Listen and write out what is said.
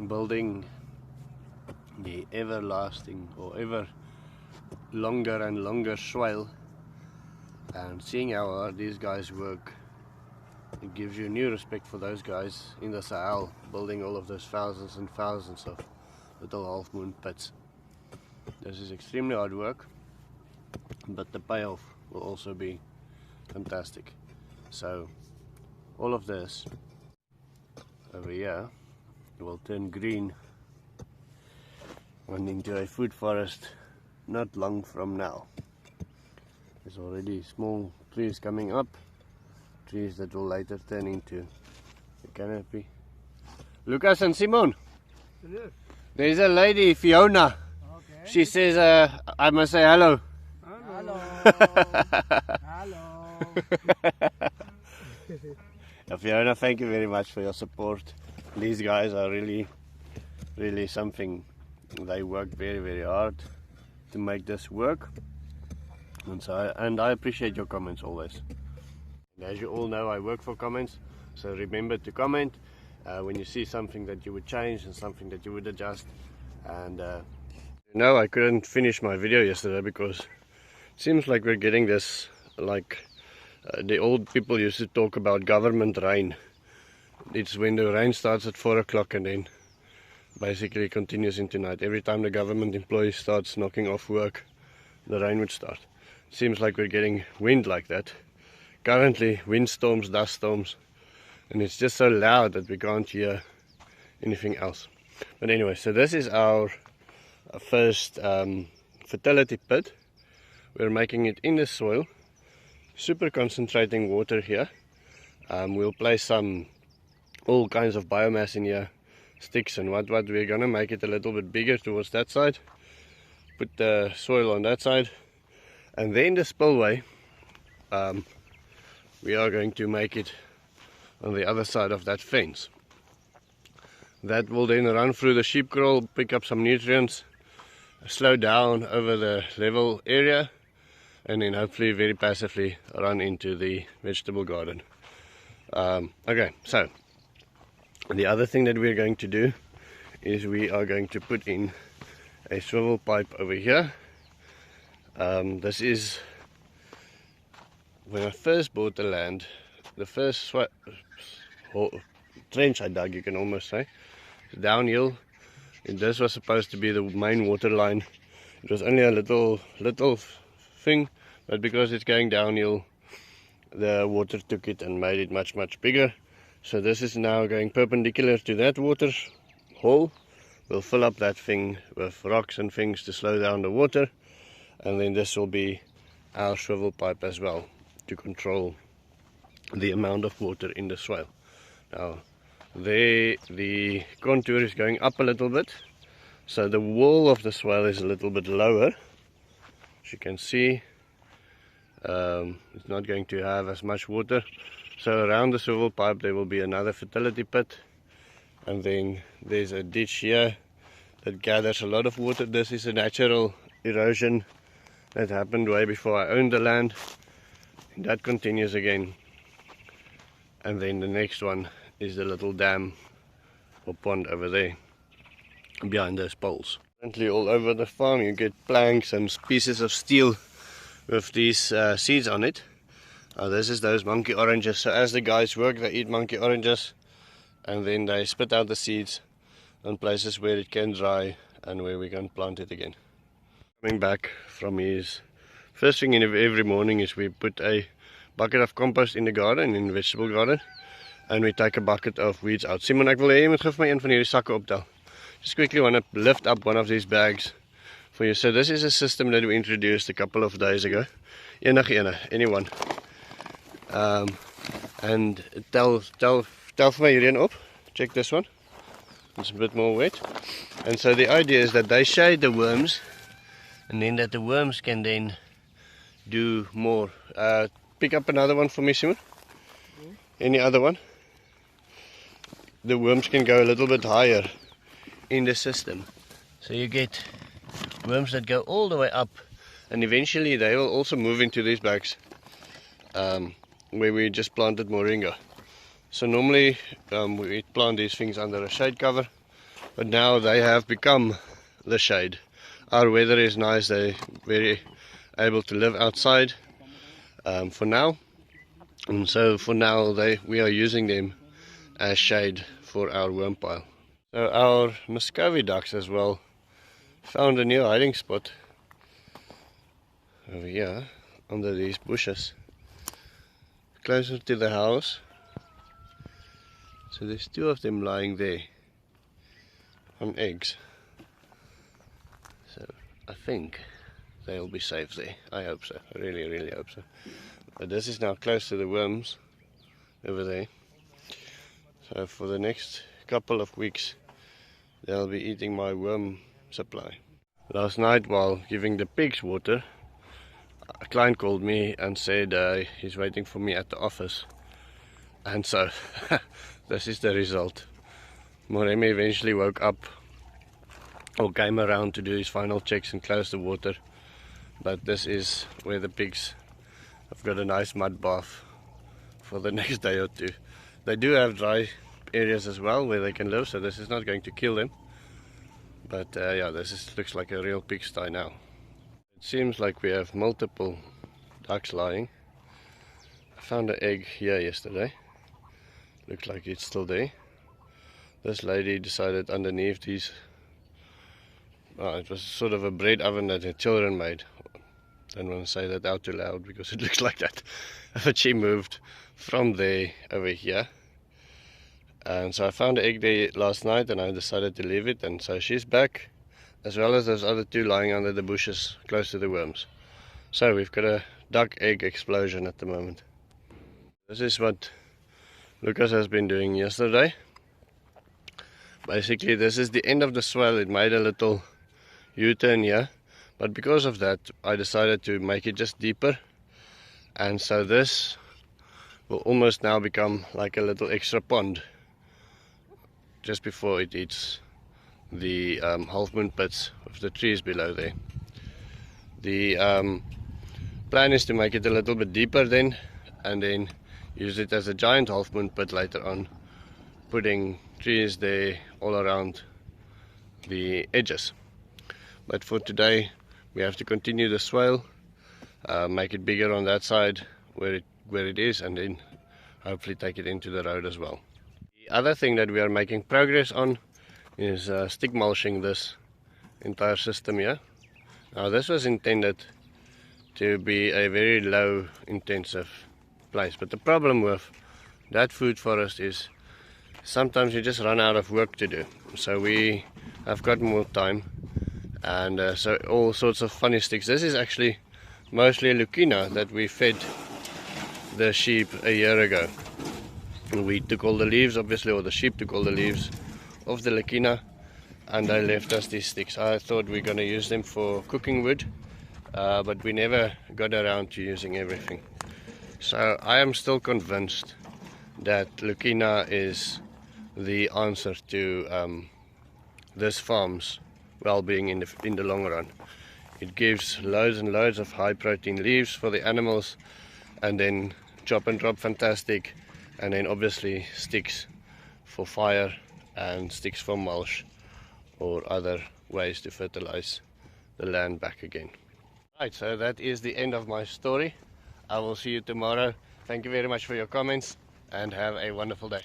building the everlasting or ever longer and longer swale, and seeing how hard these guys work, it gives you new respect for those guys in the Swale, building all of those thousands and thousands of little half moon pits. This is extremely hard work, but the payoff will also be fantastic. So all of this over here will turn green and into a food forest not long from now. There's already small trees coming up, trees that will later turn into a canopy. Lucas and Simon, there's a lady, Fiona. Okay. She says I must say hello. Hello. Hello. Fiona, thank you very much for your support. These guys are really something. They work very hard to make this work, and I appreciate your comments always. And as you all know, I work for comments, so remember to comment when you see something that you would change and something that you would adjust. And I couldn't finish my video yesterday because it seems like we're getting this, like the old people used to talk about government rain. It's when the rain starts at 4 o'clock and then basically continues into night. Every time the government employee starts knocking off work, the rain would start. Seems like we're getting wind like that. Currently, windstorms, dust storms, and it's just so loud that we can't hear anything else. But anyway, so this is our first fertility pit. We're making it in the soil, super concentrating water here. We'll place all kinds of biomass in here, sticks and what. We're gonna make it a little bit bigger towards that side, put the soil on that side, and then the spillway we are going to make it on the other side of that fence. That will then run through the sheep kraal, pick up some nutrients, slow down over the level area, and then hopefully very passively run into the vegetable garden. Okay, so the other thing that we're going to do is we are going to put in a swivel pipe over here. This is, when I first bought the land, the first trench I dug, you can almost say, downhill, and this was supposed to be the main water line. It was only a little thing, but because it's going downhill, the water took it and made it much bigger. So this is now going perpendicular to that water hole. We'll fill up that thing with rocks and things to slow down the water, and then this will be our swivel pipe as well to control the amount of water in the swale. Now there, the contour is going up a little bit, so the wall of the swale is a little bit lower. As you can see, it's not going to have as much water. So around the swivel pipe there will be another fertility pit, and then there's a ditch here that gathers a lot of water. This is a natural erosion that happened way before I owned the land, and that continues again. And then the next one is the little dam or pond over there behind those poles. Currently all over the farm you get planks and pieces of steel with these seeds on it. This is those monkey oranges. So as the guys work, they eat monkey oranges, and then they spit out the seeds on places where it can dry and where we can plant it again. Coming back from his first thing in every morning is we put a bucket of compost in the garden, in the vegetable garden, and we take a bucket of weeds out. Simon, ek wil hê jy moet gou vir my een van hierdie sakke optel. Just quickly want to lift up one of these bags for you. So this is a system that we introduced a couple of days ago. Anyone. And tell vir my hierdie een op. Check this one. It's a bit more wet. And so the idea is that they shade the worms, and then that the worms can then do more. Pick up another one for me, Simon. Any other one? The worms can go a little bit higher in the system. So you get worms that go all the way up, and eventually they will also move into these bags where we just planted moringa. So normally we plant these things under a shade cover, but now they have become the shade. Our weather is nice, they're very able to live outside for now, and so for now we are using them as shade for our worm pile. So our Muscovy ducks as well found a new hiding spot over here under these bushes closer to the house. So there's two of them lying there on eggs. So I think they'll be safe there. I hope so. I really hope so. But this is now close to the worms over there. So for the next couple of weeks they'll be eating my worm supply. Last night while giving the pigs water, a client called me and said he's waiting for me at the office. And so this is the result. Moremi eventually woke up or came around to do his final checks and close the water. But this is where the pigs have got a nice mud bath for the next day or two. They do have dry areas as well where they can live, so this is not going to kill them. But yeah, looks like a real pigsty now. It seems like we have multiple ducks lying. I found an egg here yesterday. Looks like it's still there. This lady decided underneath these, it was sort of a bread oven that her children made. Don't want to say that out too loud because it looks like that. But she moved from there over here. And so I found an egg there last night and I decided to leave it, and so she's back, as well as those other two lying under the bushes close to the worms. So we've got a duck egg explosion at the moment. This is what Lucas has been doing yesterday. Basically this is the end of the swale. It made a little U-turn here, but because of that I decided to make it just deeper, and so this will almost now become like a little extra pond just before it eats the half moon pits of the trees below there. The plan is to make it a little bit deeper then, and then use it as a giant half moon pit later on, putting trees there all around the edges. But for today we have to continue the swale, make it bigger on that side where it is, and then hopefully take it into the road as well. The other thing that we are making progress on is stick mulching this entire system here. Now this was intended to be a very low intensive place, but the problem with that food forest is sometimes you just run out of work to do. So we have got more time, and so all sorts of funny sticks. This is actually mostly Leucaena that we fed the sheep a year ago. We took all the leaves, obviously, or the sheep took all the leaves of the Leucaena, and they left us these sticks. I thought we were going to use them for cooking wood, but we never got around to using everything. So I am still convinced that Leucaena is the answer to this farm's well-being in the long run. It gives loads and loads of high protein leaves for the animals, and then chop and drop fantastic, and then obviously sticks for fire and sticks for mulch or other ways to fertilize the land back again. Right, so that is the end of my story. I will see you tomorrow. Thank you very much for your comments and have a wonderful day.